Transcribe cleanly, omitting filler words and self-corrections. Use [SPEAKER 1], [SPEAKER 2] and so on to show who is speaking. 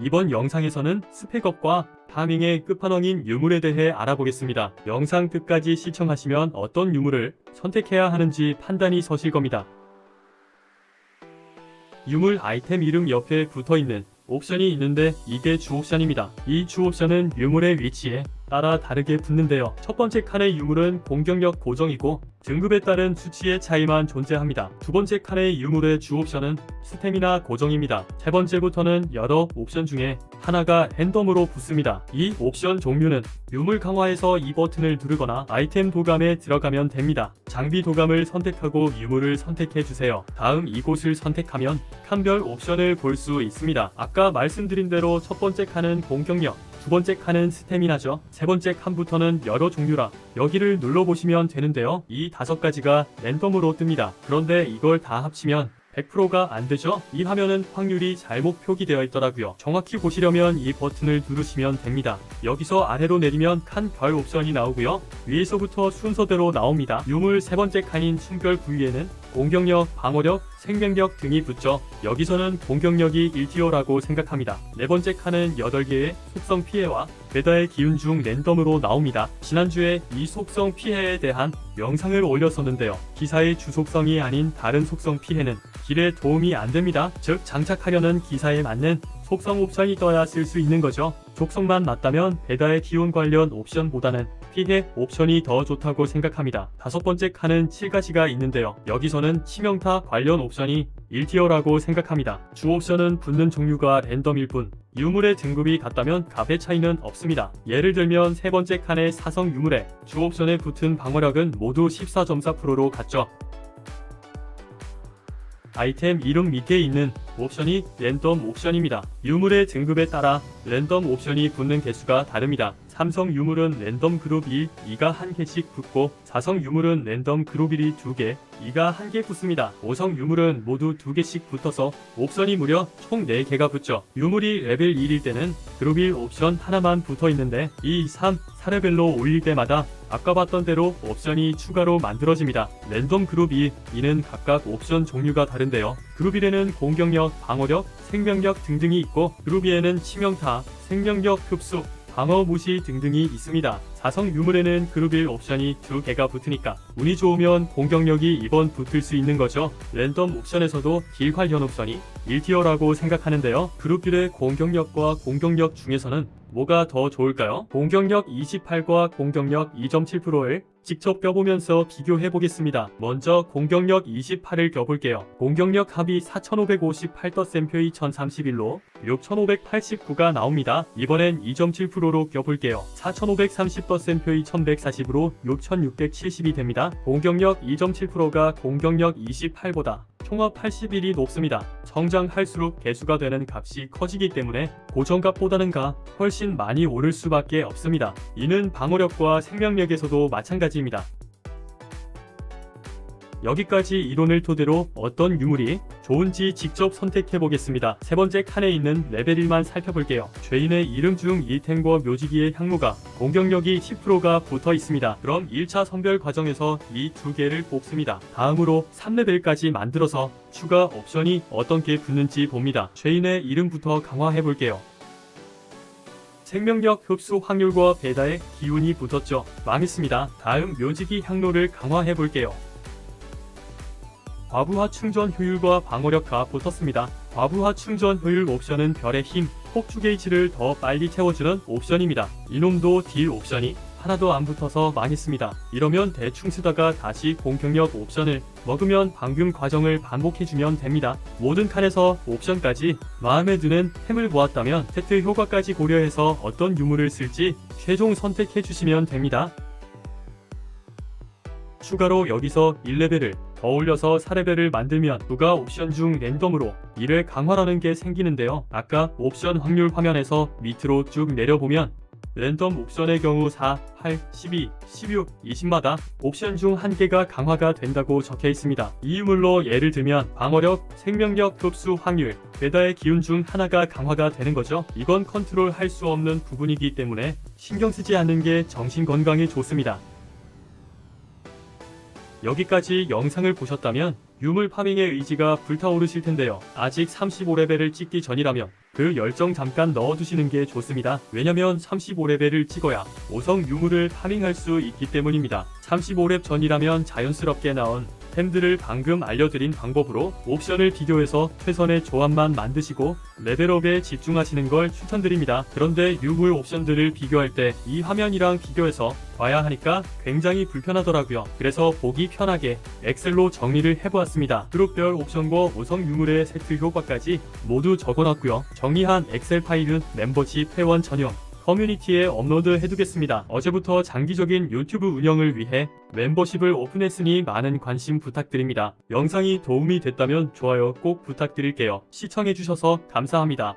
[SPEAKER 1] 이번 영상에서는 스펙업과 파밍의 끝판왕인 유물에 대해 알아보겠습니다. 영상 끝까지 시청하시면 어떤 유물을 선택해야 하는지 판단이 서실 겁니다. 유물 아이템 이름 옆에 붙어있는 옵션이 있는데 이게 주옵션입니다. 이 주옵션은 유물의 위치에 따라 다르게 붙는데요. 첫 번째 칸의 유물은 공격력 고정이고 등급에 따른 수치의 차이만 존재합니다. 두 번째 칸의 유물의 주옵션은 스태미나 고정입니다. 세 번째부터는 여러 옵션 중에 하나가 랜덤으로 붙습니다. 이 옵션 종류는 유물 강화에서 이 버튼을 누르거나 아이템 도감에 들어가면 됩니다. 장비 도감을 선택하고 유물을 선택해주세요. 다음 이곳을 선택하면 칸별 옵션을 볼 수 있습니다. 아까 말씀드린 대로 첫 번째 칸은 공격력, 두 번째 칸은 스태미나죠. 세 번째 칸부터는 여러 종류라 여기를 눌러보시면 되는데요. 이 5가지가 랜덤으로 뜹니다. 그런데 이걸 다 합치면 100%가 안되죠? 이 화면은 확률이 잘못 표기되어 있더라고요. 정확히 보시려면 이 버튼을 누르시면 됩니다. 여기서 아래로 내리면 칸 별 옵션이 나오고요. 위에서부터 순서대로 나옵니다. 유물 세 번째 칸인 순별 부위에는 공격력, 방어력, 생명력 등이 붙죠. 여기서는 공격력이 1티어라고 생각합니다. 네 번째 칸은 8개의 속성 피해와 배다의 기운 중 랜덤으로 나옵니다. 지난주에 이 속성 피해에 대한 영상을 올렸었는데요. 기사의 주속성이 아닌 다른 속성 피해는 길에 도움이 안됩니다. 즉 장착하려는 기사에 맞는 속성 옵션이 떠야 쓸 수 있는 거죠. 속성만 맞다면 배다의 기운 관련 옵션보다는 피해 옵션이 더 좋다고 생각합니다. 다섯 번째 칸은 7가지가 있는데요. 여기서는 치명타 관련 옵션이 1티어라고 생각합니다. 주 옵션은 붙는 종류가 랜덤일 뿐 유물의 등급이 같다면 값의 차이는 없습니다. 예를 들면 세 번째 칸의 사성 유물에 주 옵션에 붙은 방어력은 모두 14.4%로 같죠. 아이템 이름 밑에 있는 옵션이 랜덤 옵션입니다. 유물의 등급에 따라 랜덤 옵션이 붙는 개수가 다릅니다. 삼성 유물은 랜덤 그룹 1, 2가 1개씩 붙고 4성 유물은 랜덤 그룹 1이 2개, 2가 1개 붙습니다. 5성 유물은 모두 2개씩 붙어서 옵션이 무려 총 4개가 붙죠. 유물이 레벨 1일 때는 그룹 1 옵션 하나만 붙어 있는데 2, 3, 4레벨로 올릴 때마다 아까 봤던 대로 옵션이 추가로 만들어집니다. 랜덤 그룹 2, 2는 각각 옵션 종류가 다른데요. 그룹 1에는 공격력, 방어력, 생명력 등등이 있고 그룹 2에는 치명타, 생명력 흡수, 방어 무시 등등이 있습니다. 4성 유물에는 그룹 1 옵션이 2개가 붙으니까 운이 좋으면 공격력이 2번 붙을 수 있는 거죠. 랜덤 옵션에서도 딜 관련 옵션이 1티어라고 생각하는데요. 그룹 1의 공격력과 공격력 중에서는 뭐가 더 좋을까요? 공격력 28과 공격력 2.7%를 직접 껴보면서 비교해보겠습니다. 먼저 공격력 28을 껴볼게요. 공격력 합이 4558덧셈표 2031로 6589가 나옵니다. 이번엔 2.7%로 껴볼게요. 4530덧셈표 1140으로 6670이 됩니다. 공격력 2.7%가 공격력 28보다 총합 81이 높습니다. 성장할수록 개수가 되는 값이 커지기 때문에 고정값보다는 훨씬 많이 오를 수밖에 없습니다. 이는 방어력과 생명력에서도 마찬가지입니다. 여기까지 이론을 토대로 어떤 유물이 좋은지 직접 선택해 보겠습니다. 세 번째 칸에 있는 레벨 1만 살펴볼게요. 죄인의 이름 중 이템과 묘지기의 향로가 공격력이 10%가 붙어 있습니다. 그럼 1차 선별 과정에서 이 2개를 뽑습니다. 다음으로 3레벨까지 만들어서 추가 옵션이 어떤 게 붙는지 봅니다. 죄인의 이름부터 강화해 볼게요. 생명력 흡수 확률과 배다의 기운이 붙었죠. 망했습니다. 다음 묘지기 향로를 강화해 볼게요. 과부하 충전 효율과 방어력가 붙었습니다. 과부하 충전 효율 옵션은 별의 힘, 폭주 게이지를 더 빨리 채워주는 옵션입니다. 이놈도 딜 옵션이 하나도 안 붙어서 망했습니다. 이러면 대충 쓰다가 다시 공격력 옵션을 먹으면 방금 과정을 반복해주면 됩니다. 모든 칸에서 옵션까지 마음에 드는 템을 모았다면 세트 효과까지 고려해서 어떤 유물을 쓸지 최종 선택해주시면 됩니다. 추가로 여기서 1레벨을 더 올려서 4레벨을 만들면 누가 옵션 중 랜덤으로 1회 강화라는 게 생기는데요. 아까 옵션 확률 화면에서 밑으로 쭉 내려보면 랜덤 옵션의 경우 4, 8, 12, 16, 20마다 옵션 중 1개가 강화가 된다고 적혀 있습니다. 이 유물로 예를 들면 방어력, 생명력 흡수 확률, 배다의 기운 중 하나가 강화가 되는 거죠. 이건 컨트롤 할 수 없는 부분이기 때문에 신경 쓰지 않는 게 정신 건강에 좋습니다. 여기까지 영상을 보셨다면 유물 파밍의 의지가 불타오르실 텐데요. 아직 35레벨을 찍기 전이라면 그 열정 잠깐 넣어두시는 게 좋습니다. 왜냐면 35레벨을 찍어야 5성 유물을 파밍할 수 있기 때문입니다. 35렙 전이라면 자연스럽게 나온 템들을 방금 알려드린 방법으로 옵션을 비교해서 최선의 조합만 만드시고 레벨업에 집중하시는 걸 추천드립니다. 그런데 유물 옵션들을 비교할 때 이 화면이랑 비교해서 봐야 하니까 굉장히 불편하더라고요. 그래서 보기 편하게 엑셀로 정리를 해보았습니다. 그룹별 옵션과 5성 유물의 세트 효과까지 모두 적어놨고요. 정리한 엑셀 파일은 멤버십 회원 전용 커뮤니티에 업로드 해두겠습니다. 어제부터 장기적인 유튜브 운영을 위해 멤버십을 오픈했으니 많은 관심 부탁드립니다. 영상이 도움이 됐다면 좋아요 꼭 부탁드릴게요. 시청해주셔서 감사합니다.